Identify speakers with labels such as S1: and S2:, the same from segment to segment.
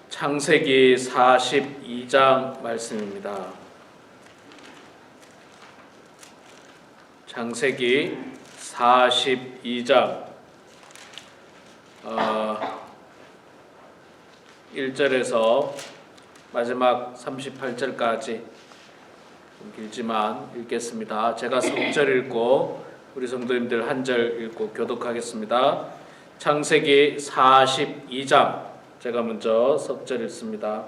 S1: 창세기 42장 말씀입니다. 창세기 42장 1절에서 마지막 38절까지 길지만 읽겠습니다. 제가 석절 읽고 우리 성도님들 한 절 읽고 교독하겠습니다. 창세기 42장 제가 먼저 석절 읽습니다.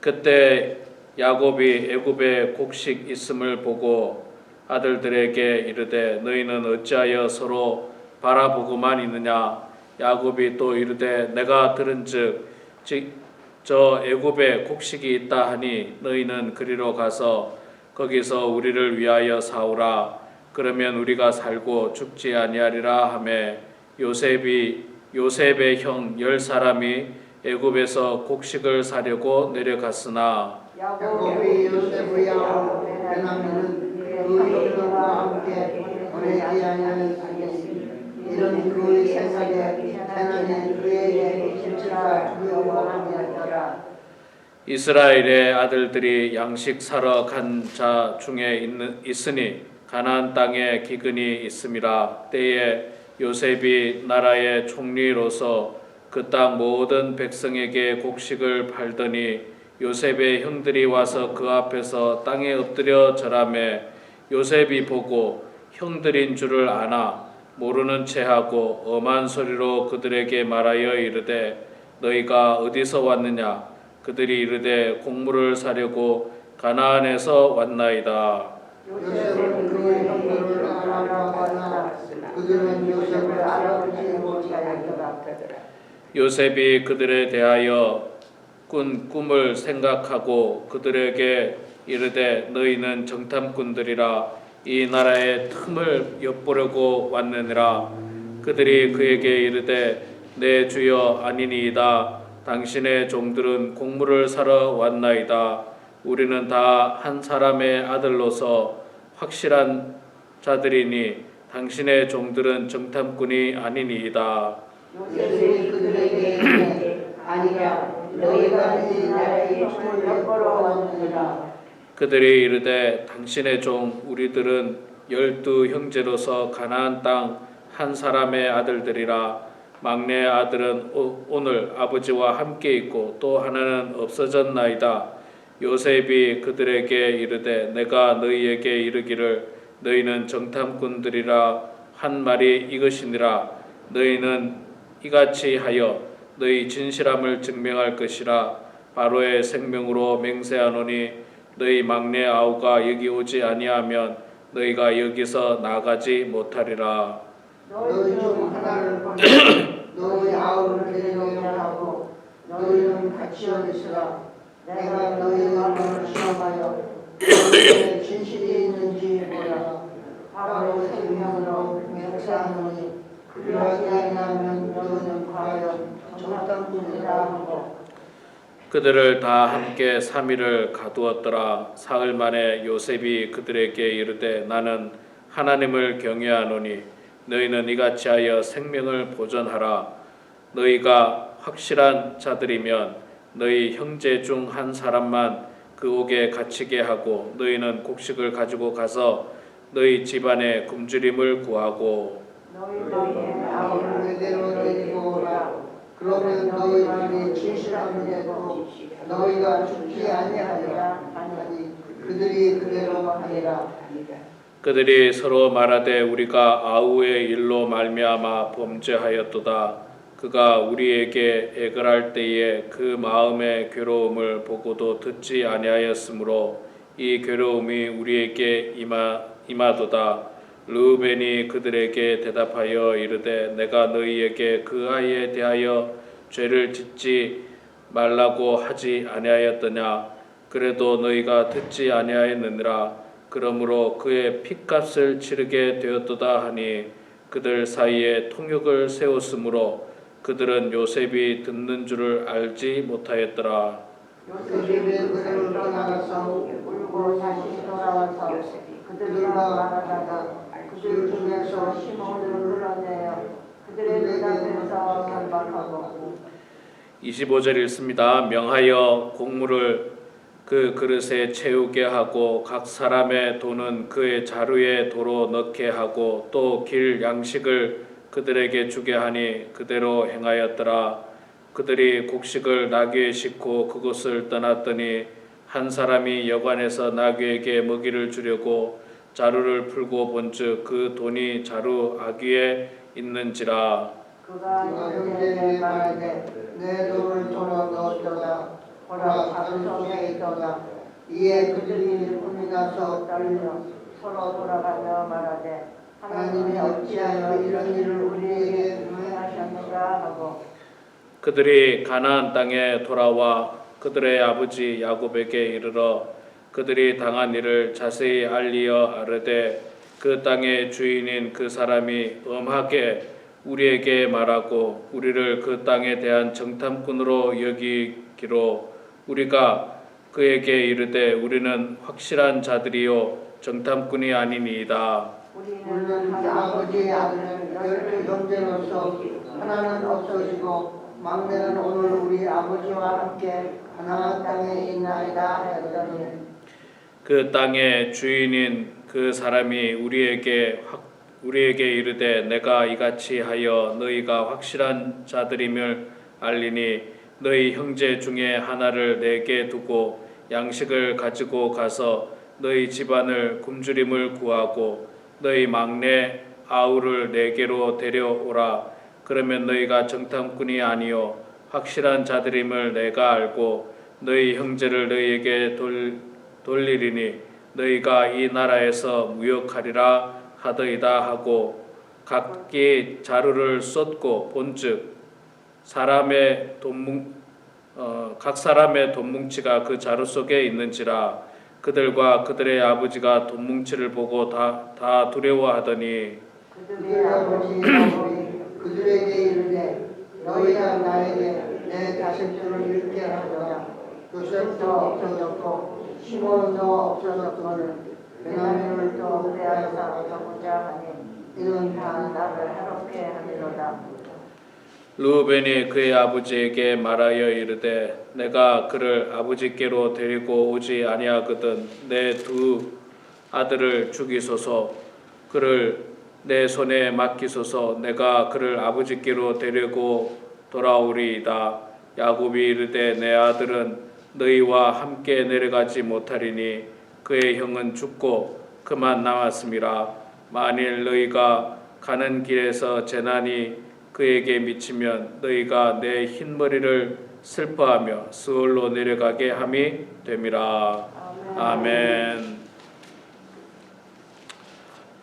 S1: 그때 야곱이 애굽에 곡식 있음을 보고 아들들에게 이르되 너희는 어찌하여 서로 바라보고만 있느냐. 야곱이 또 이르되 내가 들은즉 저 애굽에 곡식이 있다 하니 너희는 그리로 가서 거기서 우리를 위하여 사오라. 그러면 우리가 살고 죽지 아니하리라 하매 요셉의 형 10사람이 애굽에서 곡식을 사려고 내려갔으나
S2: 야곱이 요셉의 아우 베냐민은 그 형들과 함께 보내지 아니하였으니 이는 그의 생각에 하나님 그에게 진실과 두려워함이었더라.
S1: 이스라엘의 아들들이 양식 사러 간 자 중에 있으니 가나안 땅에 기근이 있음이라. 때에 요셉이 나라의 총리로서 그 땅 모든 백성에게 곡식을 팔더니 요셉의 형들이 와서 그 앞에서 땅에 엎드려 절하매 요셉이 보고 형들인 줄을 아나 모르는 체하고 엄한 소리로 그들에게 말하여 이르되 너희가 어디서 왔느냐. 그들이 이르되 곡물을 사려고 가나안에서 왔나이다.
S2: 요셉은 그의 형들을 알아보았으나 그들은 요셉을 알아보지 못하였더라.
S1: 요셉이 그들에 대하여 꾼 꿈을 생각하고 그들에게 이르되 너희는 정탐꾼들이라 이 나라의 틈을 엿보려고 왔느니라. 그들이 그에게 이르되 내 주여 아니니이다. 당신의 종들은 곡물을 사러 왔나이다. 우리는 다 한 사람의 아들로서 확실한 자들이니 당신의 종들은 정탐꾼이 아니니이다.
S2: 요셉이 그들에게 이르되 아니라 너희가 이 나라의 틈을 엿보러 왔느니라.
S1: 그들이 이르되 당신의 종 우리들은 12 형제로서 가나안 땅 한 사람의 아들들이라. 막내 아들은 오늘 아버지와 함께 있고 또 하나는 없어졌나이다. 요셉이 그들에게 이르되 내가 너희에게 이르기를 너희는 정탐꾼들이라 한 말이 이것이니라. 너희는 이같이 하여 너희 진실함을 증명할 것이라. 바로의 생명으로 맹세하노니 너희 막내 아우가 여기 오지 아니하면 너희가 여기서 나가지 못하리라.
S2: 너희 중 하나를 보내 너희 아우를 데려오라고 너희는 같이 여기서라. 내가 너희 마음을 시험하여 너희의 진실이 있는지 보라. 바로 생명으로 맹세하노니 그러하지 아니하면 너희는 과연 정탐꾼이라 하고.
S1: 그들을 다 함께 3일을 가두었더라. 사흘 만에 요셉이 그들에게 이르되 나는 하나님을 경외하노니 너희는 이같이 하여 생명을 보존하라. 너희가 확실한 자들이면 너희 형제 중 한 사람만 그 옥에 갇히게 하고 너희는 곡식을 가지고 가서 너희 집안의 굶주림을 구하고
S2: 너희 아우를 그대로 데리고 오라. 그러면 너희들이 진실함을 내고 너희가 죽지 아니하리라 하니 그들이 그대로 하니라.
S1: 그들이 서로 말하되 우리가 아우의 일로 말미암아 범죄하였도다. 그가 우리에게 애걸할 때에 그 마음의 괴로움을 보고도 듣지 아니하였으므로 이 괴로움이 우리에게 임하도다. 르우벤이 그들에게 대답하여 이르되 내가 너희에게 그 아이에 대하여 죄를 짓지 말라고 하지 아니하였더냐. 그래도 너희가 듣지 아니하였느니라. 그러므로 그의 핏값을 치르게 되었도다 하니 그들 사이에 통역을 세웠으므로 그들은 요셉이 듣는 줄을 알지 못하였더라.
S2: 요셉이 그들을 떠나가서 울고 다시 돌아와서 그들과 말하다가 그들 중에서 시몬을 불러내어 그들의 눈앞에서 결박하고
S1: 25절 읽습니다. 명하여 곡물을 그 그릇에 채우게 하고 각 사람의 돈은 그의 자루에 도로 넣게 하고 또 길 양식을 그들에게 주게 하니 그대로 행하였더라. 그들이 곡식을 나귀에 싣고 그곳을 떠났더니 한 사람이 여관에서 나귀에게 먹이를 주려고 자루를 풀고 본즉 그 돈이 자루 아귀에 있는지라.
S2: 그가 형제에게 말하되 내 돈을 도로 넣었도다. 보라 자루 속에 있도다. 이에 그들이 분이 나서 떨며 서로 돌아가며 말하되 하나님이 어찌하여 이런 일을 우리에게 행하셨는가 하고
S1: 그들이 가나안 땅에 돌아와 그들의 아버지 야곱에게 이르러 그들이 당한 일을 자세히 알리어 아르되 그 땅의 주인인 그 사람이 엄하게 우리에게 말하고 우리를 그 땅에 대한 정탐꾼으로 여기기로 우리가 그에게 이르되 우리는 확실한 자들이요 정탐꾼이 아니니이다.
S2: 우리는 아버지의 아들은 12 형제로서 하나는 없어지고 막내는 오늘 우리 아버지와 함께 가나안 땅에 있나이다 하였더니
S1: 그 땅의 주인인 그 사람이 우리에게 이르되 내가 이같이 하여 너희가 확실한 자들임을 알리니 너희 형제 중에 하나를 내게 두고 양식을 가지고 가서 너희 집안을 굶주림을 구하고 너희 막내 아우를 내게로 데려오라. 그러면 너희가 정탐꾼이 아니요 확실한 자들임을 내가 알고 너희 형제를 너희에게 돌리리니 너희가 이 나라에서 무역하리라 하더이다 하고 각기 자루를 쏟고 본즉 각 사람의 돈뭉치가 그 자루 속에 있는지라. 그들과 그들의 아버지가 돈뭉치를 보고 다 두려워하더니
S2: 그들의 아버지 야곱이 그들에게 이르되 너희가 나에게 내 자식들을 잃게 하도다. 요셉도 없어졌고 시몬도 없어졌거늘 베냐민을 또 빼앗아 가보자 하니 이는 다 나를 해롭게 하리로다.
S1: 르우벤이 그의 아버지에게 말하여 이르되 내가 그를 아버지께로 데리고 오지 아니하거든 내 두 아들을 죽이소서 그를 내 손에 맡기소서 내가 그를 아버지께로 데리고 돌아오리이다. 야곱이 이르되 내 아들은 너희와 함께 내려가지 못하리니 그의 형은 죽고 그만 남았음이라. 만일 너희가 가는 길에서 재난이 그에게 미치면 너희가 내 흰머리를 슬퍼하며 스올로 내려가게 함이 됨이라. 아멘.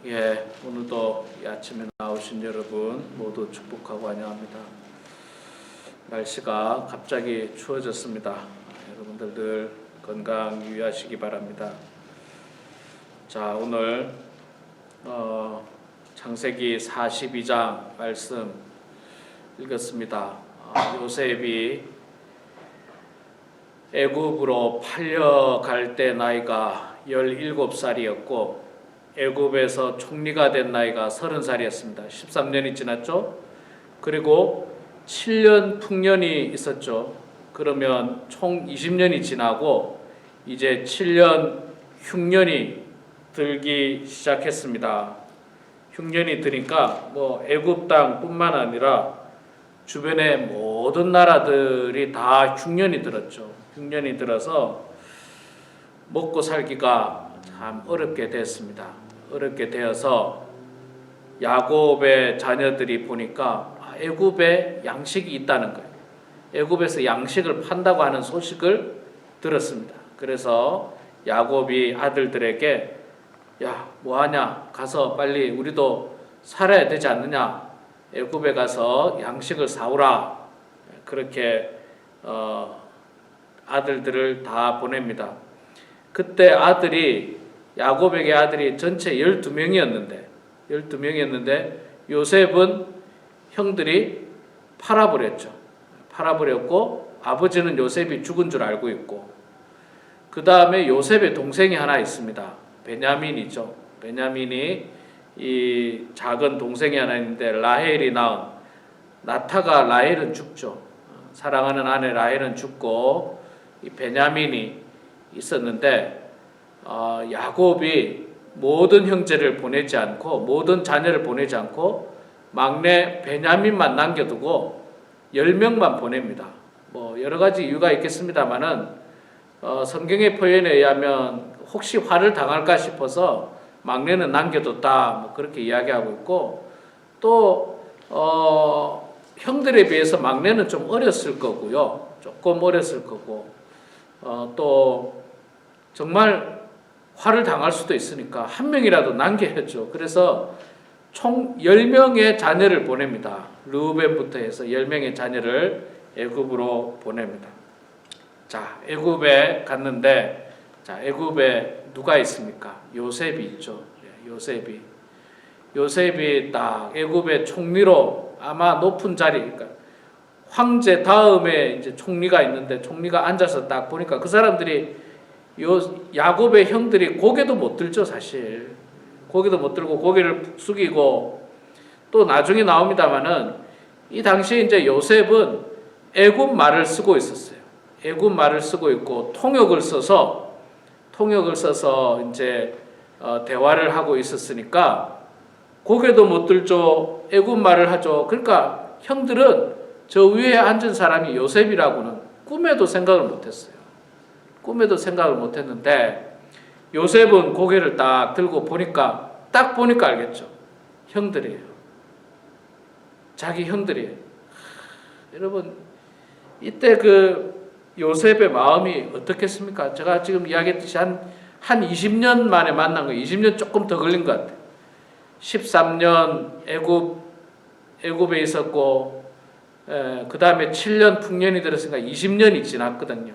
S1: 예, 오늘도 이 아침에 나오신 여러분 모두 축복하고 환영합니다. 날씨가 갑자기 추워졌습니다. 여러분들 늘 건강 유의하시기 바랍니다. 자, 오늘 창세기 42장 말씀 읽었습니다. 요셉이 애굽으로 팔려갈 때 나이가 17살이었고 애굽에서 총리가 된 나이가 30살이었습니다. 13년이 지났죠. 그리고 7년 풍년이 있었죠. 그러면 총 20년이 지나고 이제 7년 흉년이 들기 시작했습니다. 흉년이 드니까 뭐 애굽 땅뿐만 아니라 주변의 모든 나라들이 다 흉년이 들었죠. 흉년이 들어서 먹고 살기가 참 어렵게 됐습니다. 어렵게 되어서 야곱의 자녀들이 보니까 애굽에 양식이 있다는 거예요. 애굽에서 양식을 판다고 하는 소식을 들었습니다. 그래서 야곱이 아들들에게 야, 뭐하냐? 가서 빨리 우리도 살아야 되지 않느냐? 애굽에 가서 양식을 사오라. 그렇게 아들들을 다 보냅니다. 그때 야곱에게 아들이 전체 12명이었는데 요셉은 형들이 팔아버렸죠. 팔아버렸고 아버지는 요셉이 죽은 줄 알고 있고 그 다음에 요셉의 동생이 하나 있습니다. 베냐민이죠. 베냐민이 이 작은 동생이 하나 있는데 라헬이 낳은 나타가 라헬은 죽죠. 사랑하는 아내 라헬은 죽고 이 베냐민이 있었는데 야곱이 모든 형제를 보내지 않고 모든 자녀를 보내지 않고 막내 베냐민만 남겨두고 10명만 보냅니다. 뭐 여러 가지 이유가 있겠습니다만은 성경의 표현에 의하면 혹시 화를 당할까 싶어서 막내는 남겨뒀다 뭐 그렇게 이야기하고 있고 또 형들에 비해서 막내는 좀 어렸을 거고요. 조금 어렸을 거고 또 정말 화를 당할 수도 있으니까 한 명이라도 남겨야죠. 그래서 총 10명의 자녀를 보냅니다. 르우벤부터 해서 10명의 자녀를 애굽으로 보냅니다. 자, 애굽에 갔는데 자, 애굽에 누가 있습니까? 요셉이 있죠. 요셉이 딱 애굽의 총리로 아마 높은 자리, 그러니까 황제 다음에 이제 총리가 있는데 총리가 앉아서 딱 보니까 그 사람들이 야곱의 형들이 고개도 못 들죠, 사실. 고개도 못 들고 고개를 푹 숙이고 또 나중에 나옵니다만은 이 당시에 이제 요셉은 애굽 말을 쓰고 있었어요. 애굽 말을 쓰고 있고 통역을 써서 이제 대화를 하고 있었으니까 고개도 못 들죠. 애굽 말을 하죠. 그러니까 형들은 저 위에 앉은 사람이 요셉이라고는 꿈에도 생각을 못했어요. 꿈에도 생각을 못했는데 요셉은 고개를 딱 들고 딱 보니까 알겠죠. 형들이에요. 자기 형들이에요. 여러분 이때 그 요셉의 마음이 어떻겠습니까? 제가 지금 이야기했듯이 한 20년 만에 만난 거예요. 20년 조금 더 걸린 것 같아요. 13년 애굽에 있었고 그 다음에 7년 풍년이 들었으니까 20년이 지났거든요.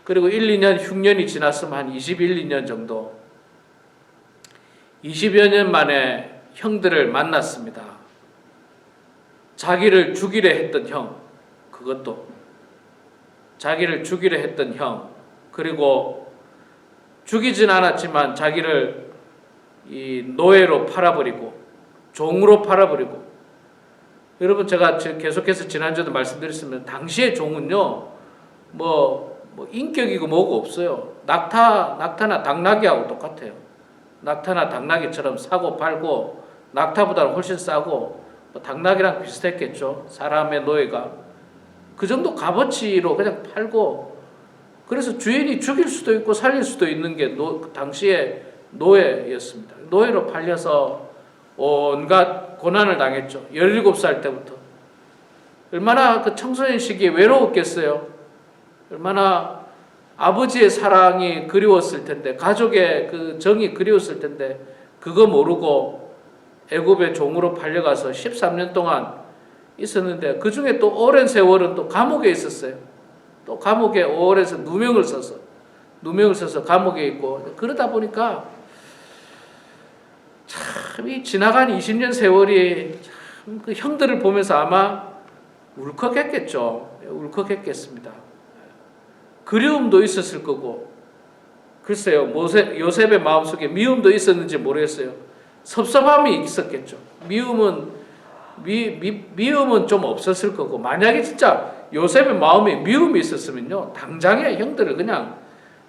S1: 그리고 1, 2년 흉년이 지났으면 한 21, 2년 정도 20여 년 만에 형들을 만났습니다. 자기를 죽이려 했던 형, 그것도 자기를 죽이려 했던 형, 그리고 죽이진 않았지만 자기를 이 노예로 팔아버리고 종으로 팔아버리고. 여러분 제가 계속해서 지난주에도 말씀드렸으면 당시의 종은요 뭐 인격이고 뭐고 없어요. 낙타나 당나귀하고 똑같아요. 낙타나 당나귀처럼 사고 팔고 낙타보다는 훨씬 싸고 당나귀랑 비슷했겠죠. 사람의 노예가 그 정도 값어치로 그냥 팔고, 그래서 주인이 죽일 수도 있고 살릴 수도 있는 게 당시의 노예였습니다. 노예로 팔려서 온갖 고난을 당했죠. 17살 때부터. 얼마나 그 청소년 시기에 외로웠겠어요. 얼마나 아버지의 사랑이 그리웠을 텐데, 가족의 그 정이 그리웠을 텐데, 그거 모르고 애굽의 종으로 팔려가서 13년 동안 있었는데, 그 중에 또 오랜 세월은 또 감옥에 있었어요. 또 감옥에 오래서 누명을 써서 감옥에 있고. 그러다 보니까 참 이 지나간 20년 세월이 참 그 형들을 보면서 아마 울컥했겠죠. 울컥했겠습니다. 그리움도 있었을 거고, 글쎄요, 요셉의 마음속에 미움도 있었는지 모르겠어요. 섭섭함이 있었겠죠. 미움은 좀 없었을 거고, 만약에 진짜 요셉의 마음에 미움이 있었으면요, 당장에 형들을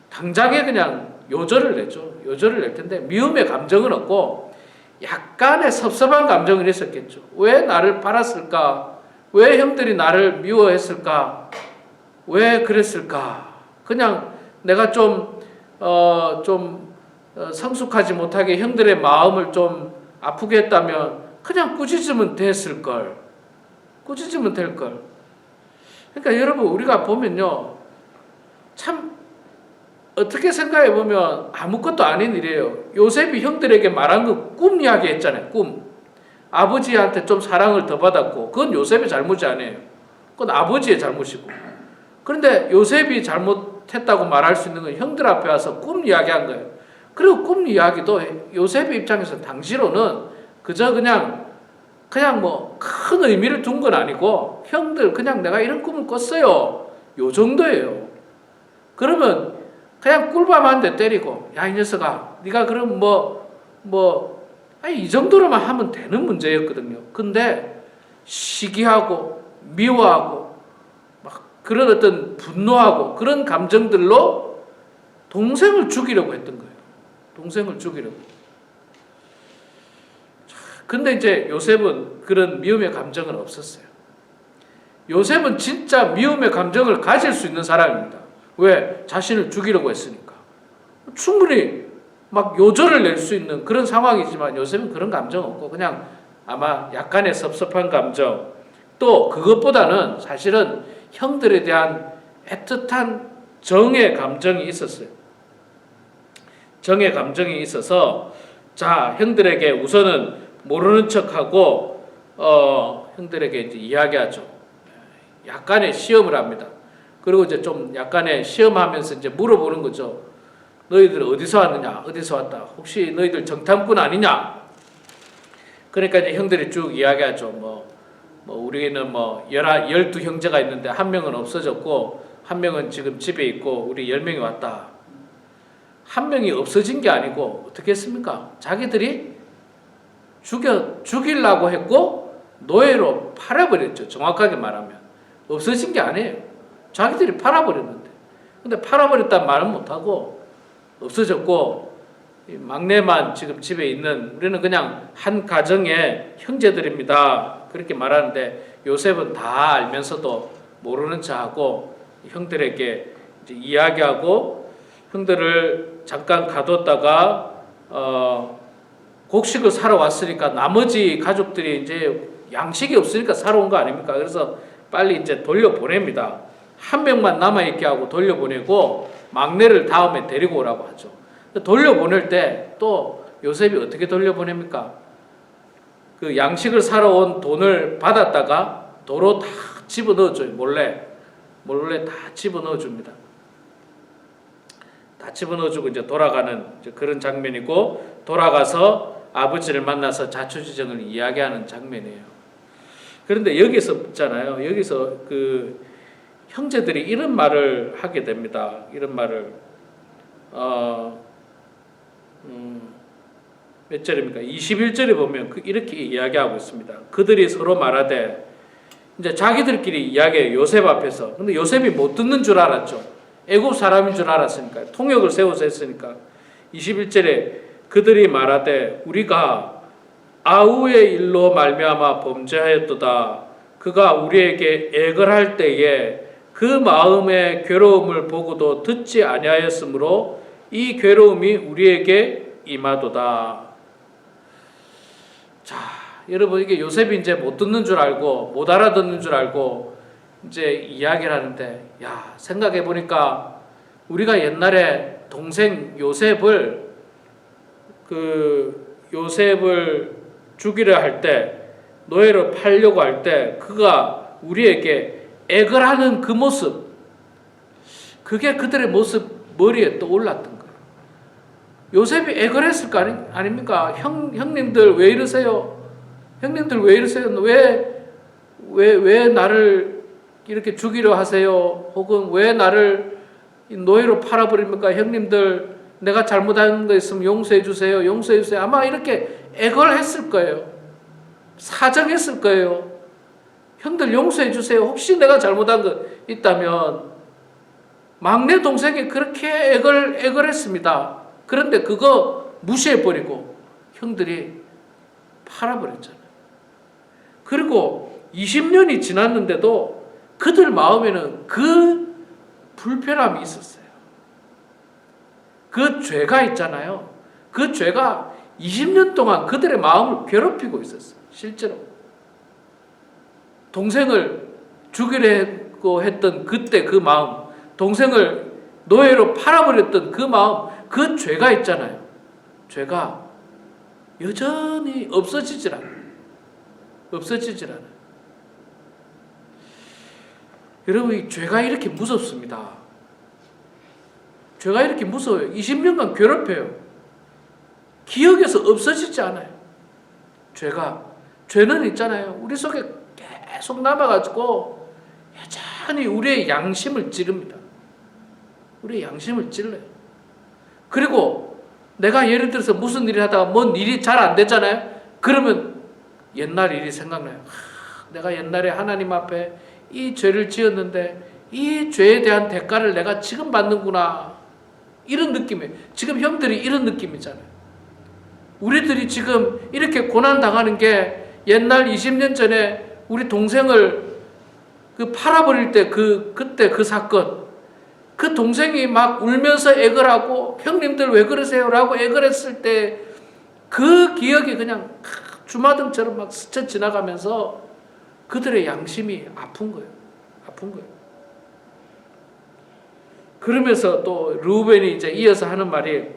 S1: 당장에 요절을 냈죠. 요절을 낼 텐데, 미움의 감정은 없고 약간의 섭섭한 감정은 있었겠죠. 왜 나를 팔았을까? 왜 형들이 나를 미워했을까? 왜 그랬을까? 그냥 내가 좀 성숙하지 못하게 형들의 마음을 좀 아프게 했다면 그냥 꾸짖으면 됐을 걸. 꾸짖으면 될 걸. 그러니까 여러분, 우리가 보면요, 참 어떻게 생각해 보면 아무것도 아닌 일이에요. 요셉이 형들에게 말한 거 꿈 이야기 했잖아요. 꿈. 아버지한테 좀 사랑을 더 받았고, 그건 요셉의 잘못이 아니에요. 그건 아버지의 잘못이고. 그런데 요셉이 잘못했다고 말할 수 있는 건 형들 앞에 와서 꿈 이야기한 거예요. 그리고 꿈 이야기도 요셉의 입장에서 당시로는 그저 그냥 뭐 큰 의미를 둔 건 아니고, 형들 그냥 내가 이런 꿈을 꿨어요, 요 정도예요. 그러면 그냥 꿀밤 한 대 때리고, 야 이 녀석아, 네가 그럼 이 정도로만 하면 되는 문제였거든요. 근데 시기하고 미워하고 그런 어떤 분노하고 그런 감정들로 동생을 죽이려고 했던 거예요. 동생을 죽이려고. 근데 이제 요셉은 그런 미움의 감정은 없었어요. 요셉은 진짜 미움의 감정을 가질 수 있는 사람입니다. 왜? 자신을 죽이려고 했으니까. 충분히 막 요절을 낼 수 있는 그런 상황이지만 요셉은 그런 감정 없고 그냥 아마 약간의 섭섭한 감정, 또 그것보다는 사실은 형들에 대한 애틋한 정의 감정이 있었어요. 정의 감정이 있어서 자, 형들에게 우선은 모르는 척하고 형들에게 이제 이야기하죠. 약간의 시험을 합니다. 그리고 이제 좀 약간의 시험하면서 이제 물어보는 거죠. 너희들 어디서 왔느냐? 어디서 왔다? 혹시 너희들 정탐꾼 아니냐? 그러니까 이제 형들이 쭉 이야기하죠. 뭐 우리는 12 형제가 있는데 한 명은 없어졌고 한 명은 지금 집에 있고 우리 10명이 왔다. 한 명이 없어진 게 아니고 어떻게 했습니까? 자기들이 죽이려고 했고 노예로 팔아버렸죠. 정확하게 말하면 없어진 게 아니에요. 자기들이 팔아버렸는데, 근데 팔아버렸다는 말은 못하고 없어졌고 막내만 지금 집에 있는 우리는 그냥 한 가정의 형제들입니다. 그렇게 말하는데 요셉은 다 알면서도 모르는 척하고 형들에게 이제 이야기하고 형들을 잠깐 가뒀다가 곡식을 사러 왔으니까 나머지 가족들이 이제 양식이 없으니까 사러 온 거 아닙니까? 그래서 빨리 이제 돌려보냅니다. 한 명만 남아있게 하고 돌려보내고 막내를 다음에 데리고 오라고 하죠. 돌려보낼 때 또 요셉이 어떻게 돌려보냅니까? 그 양식을 사러 온 돈을 받았다가 도로 다 집어넣어줘요. 몰래 다 집어넣어줍니다. 다 집어넣어주고 이제 돌아가는 이제 그런 장면이고, 돌아가서 아버지를 만나서 자초지정을 이야기하는 장면이에요. 그런데 여기서 있잖아요. 여기서 그 형제들이 이런 말을 하게 됩니다. 이런 말을 몇 절입니까? 21절에 보면 이렇게 이야기하고 있습니다. 그들이 서로 말하되, 이제 자기들끼리 이야기해요. 요셉 앞에서. 근데 요셉이 못 듣는 줄 알았죠. 애굽 사람인 줄 알았으니까. 통역을 세워서 했으니까. 21절에 그들이 말하되 우리가 아우의 일로 말미암아 범죄하였도다. 그가 우리에게 애걸할 때에 그 마음의 괴로움을 보고도 듣지 아니하였으므로 이 괴로움이 우리에게 임하도다. 자, 여러분, 이게 요셉이 이제 못 듣는 줄 알고 못 알아듣는 줄 알고 이제 이야기를 하는데, 야, 생각해 보니까 우리가 옛날에 동생 요셉을 죽이려 할 때, 노예로 팔려고 할 때 그가 우리에게 애걸하는 그 모습, 그게 그들의 모습 머리에 떠올랐던 거예요. 요셉이 애걸했을 거 아닙니까? 형님들 왜 이러세요? 형님들 왜 이러세요? 왜 나를 이렇게 죽이려 하세요? 혹은 왜 나를 노예로 팔아버립니까? 형님들, 내가 잘못한 거 있으면 용서해 주세요. 용서해 주세요. 아마 이렇게 애걸했을 거예요. 사정했을 거예요. 형들 용서해 주세요. 혹시 내가 잘못한 거 있다면. 막내 동생이 그렇게 애걸했습니다. 그런데 그거 무시해버리고 형들이 팔아버렸잖아요. 그리고 20년이 지났는데도 그들 마음에는 그 불편함이 있었어요. 그 죄가 있잖아요. 그 죄가 20년 동안 그들의 마음을 괴롭히고 있었어요. 실제로. 동생을 죽이려고 했던 그때 그 마음, 동생을 노예로 팔아버렸던 그 마음, 그 죄가 있잖아요. 죄가 여전히 없어지질 않아요. 여러분, 이 죄가 이렇게 무섭습니다. 죄가 이렇게 무서워요. 20년간 괴롭혀요. 기억에서 없어지지 않아요. 죄는 있잖아요. 우리 속에 계속 남아가지고 여전히 우리의 양심을 찌릅니다. 우리의 양심을 찔러요. 그리고 내가 예를 들어서 무슨 일을 하다가 뭔 일이 잘 안 되잖아요. 그러면 옛날 일이 생각나요. 내가 옛날에 하나님 앞에 이 죄를 지었는데 이 죄에 대한 대가를 내가 지금 받는구나. 이런 느낌이에요. 지금 형들이 이런 느낌이잖아요. 우리들이 지금 이렇게 고난당하는 게 옛날 20년 전에 우리 동생을 팔아버릴 때 그때 그 사건, 그 동생이 막 울면서 애걸하고 형님들 왜 그러세요? 라고 애걸했을 때 그 기억이 그냥 주마등처럼 막 스쳐 지나가면서 그들의 양심이 아픈 거예요. 아픈 거예요. 그러면서 또 르우벤이 이제 이어서 하는 말이,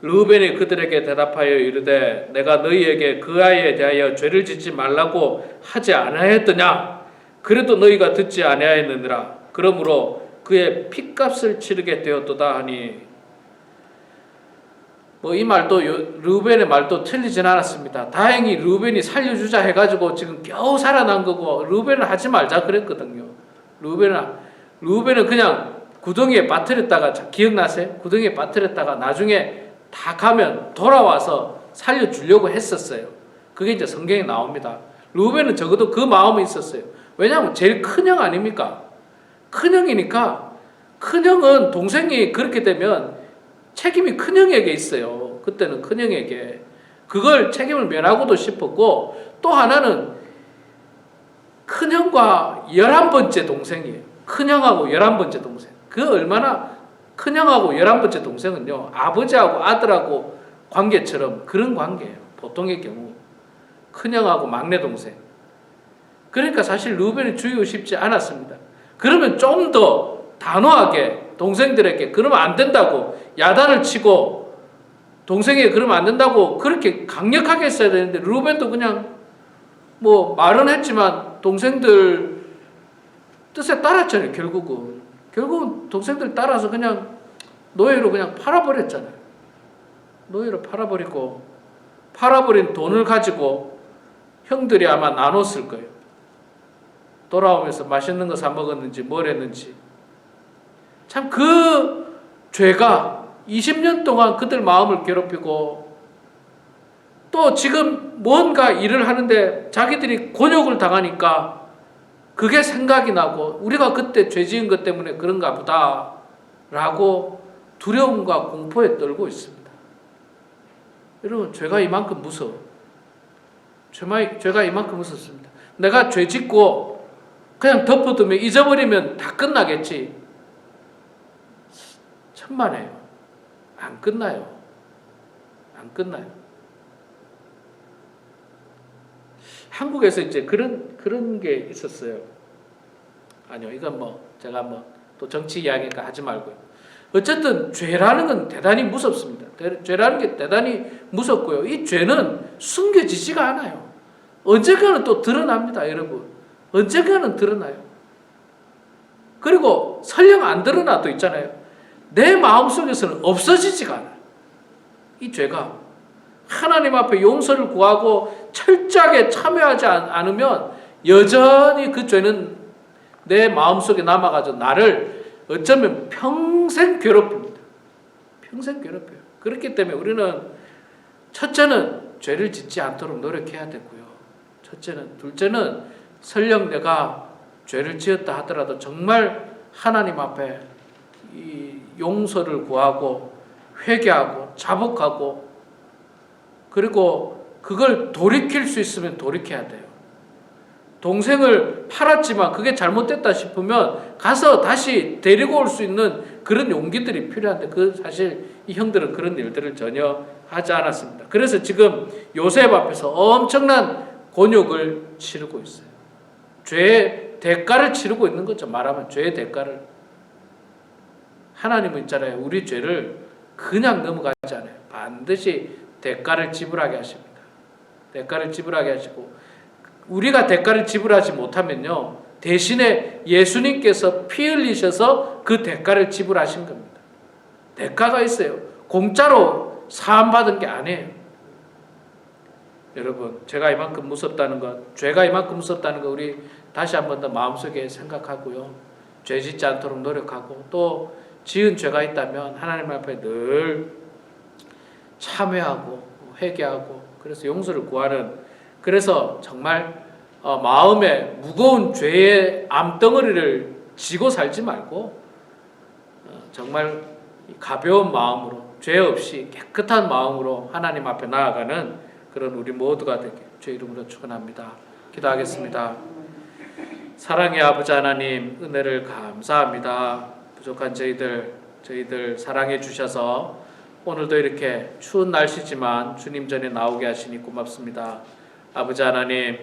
S1: 르우벤이 그들에게 대답하여 이르되 내가 너희에게 그 아이에 대하여 죄를 짓지 말라고 하지 아니하였더냐? 그래도 너희가 듣지 아니하였느니라. 그러므로 그의 핏값을 치르게 되었도다 하니, 이 말도 르우벤의 말도 틀리진 않았습니다. 다행히 르우벤이 살려주자 해가지고 지금 겨우 살아난 거고, 르우벤은 하지 말자 그랬거든요. 르우벤은 그냥 구덩이에 빠뜨렸다가, 기억나세요? 구덩이에 빠뜨렸다가 나중에 다 가면 돌아와서 살려주려고 했었어요. 그게 이제 성경에 나옵니다. 르우벤은 적어도 그 마음이 있었어요. 왜냐하면 제일 큰형 아닙니까? 큰형이니까, 큰형은 동생이 그렇게 되면 책임이 큰형에게 있어요. 그때는 큰형에게. 그걸 책임을 면하고도 싶었고, 또 하나는 큰형과 11번째 동생이에요. 큰형하고 11번째 동생. 그 얼마나, 큰형하고 11번째 동생은요, 아버지하고 아들하고 관계처럼 그런 관계예요. 보통의 경우. 큰형하고 막내 동생. 그러니까 사실 르우벤이 죽이고 싶지 않았습니다. 그러면 좀 더 단호하게 동생들에게 그러면 안 된다고 야단을 치고, 동생에게 그러면 안 된다고 그렇게 강력하게 했어야 되는데, 르우벤도 그냥 말은 했지만 동생들 뜻에 따랐잖아요. 결국은 동생들 따라서 그냥 노예로 그냥 팔아버렸잖아요. 노예로 팔아버리고, 팔아버린 돈을 가지고 형들이 아마 나눴을 거예요. 돌아오면서 맛있는 거 사 먹었는지 뭘 했는지. 참 그 죄가 20년 동안 그들 마음을 괴롭히고, 또 지금 뭔가 일을 하는데 자기들이 곤욕을 당하니까 그게 생각이 나고, 우리가 그때 죄 지은 것 때문에 그런가 보다 라고 두려움과 공포에 떨고 있습니다. 여러분, 죄가 이만큼 무서워. 죄가 이만큼 무섭습니다. 내가 죄 짓고 그냥 덮어두면, 잊어버리면 다 끝나겠지. 천만에요. 안 끝나요. 안 끝나요. 한국에서 이제 그런 게 있었어요. 아니요, 이건 제가 또 정치 이야기니까 하지 말고요. 어쨌든 죄라는 건 대단히 무섭습니다. 죄라는 게 대단히 무섭고요. 이 죄는 숨겨지지가 않아요. 언젠가는 또 드러납니다, 여러분. 언젠가는 드러나요. 그리고 설령 안 드러나도 있잖아요. 내 마음속에서는 없어지지가 않아요. 이 죄가 하나님 앞에 용서를 구하고 철저하게 참여하지 않으면 여전히 그 죄는 내 마음속에 남아가지고 나를 어쩌면 평생 괴롭힙니다. 평생 괴롭혀요. 그렇기 때문에 우리는 첫째는 죄를 짓지 않도록 노력해야 되고요. 첫째는. 둘째는 설령 내가 죄를 지었다 하더라도 정말 하나님 앞에 이 용서를 구하고 회개하고 자복하고, 그리고 그걸 돌이킬 수 있으면 돌이켜야 돼요. 동생을 팔았지만 그게 잘못됐다 싶으면 가서 다시 데리고 올 수 있는 그런 용기들이 필요한데, 사실 이 형들은 그런 일들을 전혀 하지 않았습니다. 그래서 지금 요셉 앞에서 엄청난 곤욕을 치르고 있어요. 죄의 대가를 치르고 있는 거죠. 말하면 죄의 대가를. 하나님은 있잖아요. 우리 죄를 그냥 넘어가지 않아요. 반드시 대가를 지불하게 하십니다. 대가를 지불하게 하시고, 우리가 대가를 지불하지 못하면요, 대신에 예수님께서 피 흘리셔서 그 대가를 지불하신 겁니다. 대가가 있어요. 공짜로 사함받은 게 아니에요. 여러분, 죄가 이만큼 무섭다는 것, 죄가 이만큼 무섭다는 것 우리 다시 한 번 더 마음속에 생각하고요. 죄 짓지 않도록 노력하고, 또 지은 죄가 있다면 하나님 앞에 늘 참회하고 회개하고, 그래서 용서를 구하는, 그래서 정말 마음에 무거운 죄의 암덩어리를 지고 살지 말고 정말 가벼운 마음으로 죄 없이 깨끗한 마음으로 하나님 앞에 나아가는 그런 우리 모두가 되게 주의 이름으로 축원합니다. 기도하겠습니다. 사랑의 아버지 하나님, 은혜를 감사합니다. 부족한 저희들 사랑해 주셔서 오늘도 이렇게 추운 날씨지만 주님 전에 나오게 하시니 고맙습니다. 아버지 하나님,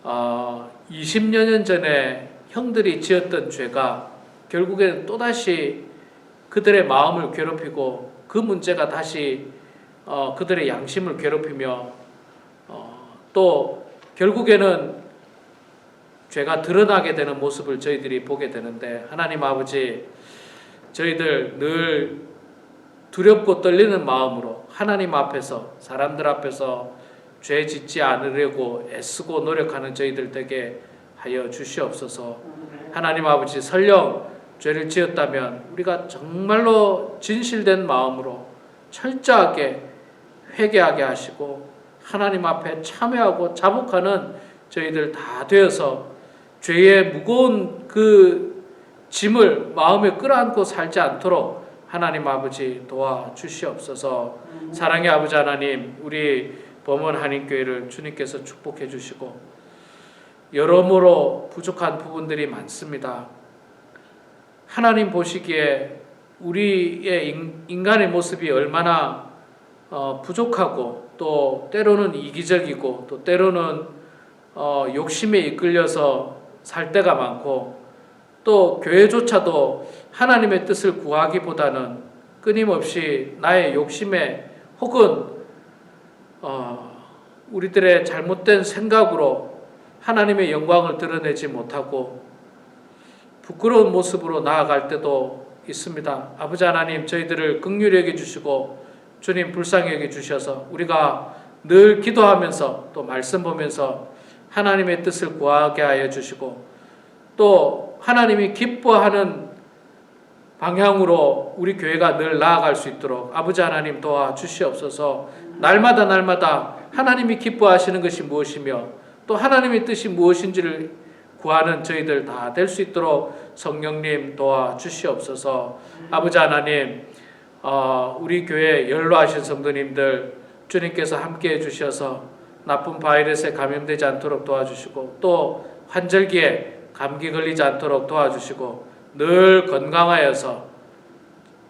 S1: 20여 년 전에 형들이 지었던 죄가 결국에는 또다시 그들의 마음을 괴롭히고 그 문제가 다시 그들의 양심을 괴롭히며 또 결국에는 죄가 드러나게 되는 모습을 저희들이 보게 되는데, 하나님 아버지, 저희들 늘 두렵고 떨리는 마음으로 하나님 앞에서, 사람들 앞에서 죄 짓지 않으려고 애쓰고 노력하는 저희들 되게 하여 주시옵소서. 하나님 아버지, 설령 죄를 지었다면 우리가 정말로 진실된 마음으로 철저하게 회개하게 하시고 하나님 앞에 참회하고 자복하는 저희들 다 되어서 죄의 무거운 그 짐을 마음에 끌어안고 살지 않도록 하나님 아버지 도와주시옵소서. 사랑의 아버지 하나님, 우리 범원 한인교회를 주님께서 축복해 주시고 여러모로 부족한 부분들이 많습니다. 하나님 보시기에 우리의 인간의 모습이 얼마나 부족하고 또 때로는 이기적이고 또 때로는 욕심에 이끌려서 살 때가 많고, 또 교회조차도 하나님의 뜻을 구하기보다는 끊임없이 나의 욕심에 혹은 우리들의 잘못된 생각으로 하나님의 영광을 드러내지 못하고 부끄러운 모습으로 나아갈 때도 있습니다. 아버지 하나님, 저희들을 긍휼히 여겨 주시고 주님 불쌍히 여겨 주셔서 우리가 늘 기도하면서 또 말씀 보면서 하나님의 뜻을 구하게 하여 주시고 또 하나님이 기뻐하는 방향으로 우리 교회가 늘 나아갈 수 있도록 아버지 하나님 도와주시옵소서. 날마다 하나님이 기뻐하시는 것이 무엇이며 또 하나님의 뜻이 무엇인지를 구하는 저희들 다 될 수 있도록 성령님 도와주시옵소서. 아버지 하나님, 우리 교회 연로하신 성도님들 주님께서 함께해 주셔서 나쁜 바이러스에 감염되지 않도록 도와주시고 또 환절기에 감기 걸리지 않도록 도와주시고 늘 건강하여서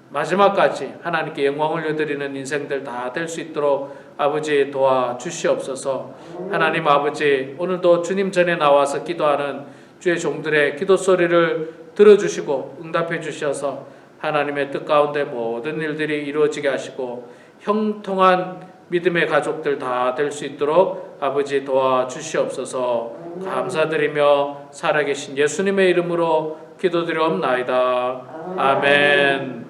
S1: 마지막까지 하나님께 영광을 올려드리는 인생들 다 될 수 있도록 아버지 도와주시옵소서. 하나님 아버지, 오늘도 주님 전에 나와서 기도하는 주의 종들의 기도 소리를 들어주시고 응답해 주셔서 하나님의 뜻 가운데 모든 일들이 이루어지게 하시고 형통한 믿음의 가족들 다 될 수 있도록 아버지 도와주시옵소서. 감사드리며 살아계신 예수님의 이름으로 기도드리옵나이다. 아멘.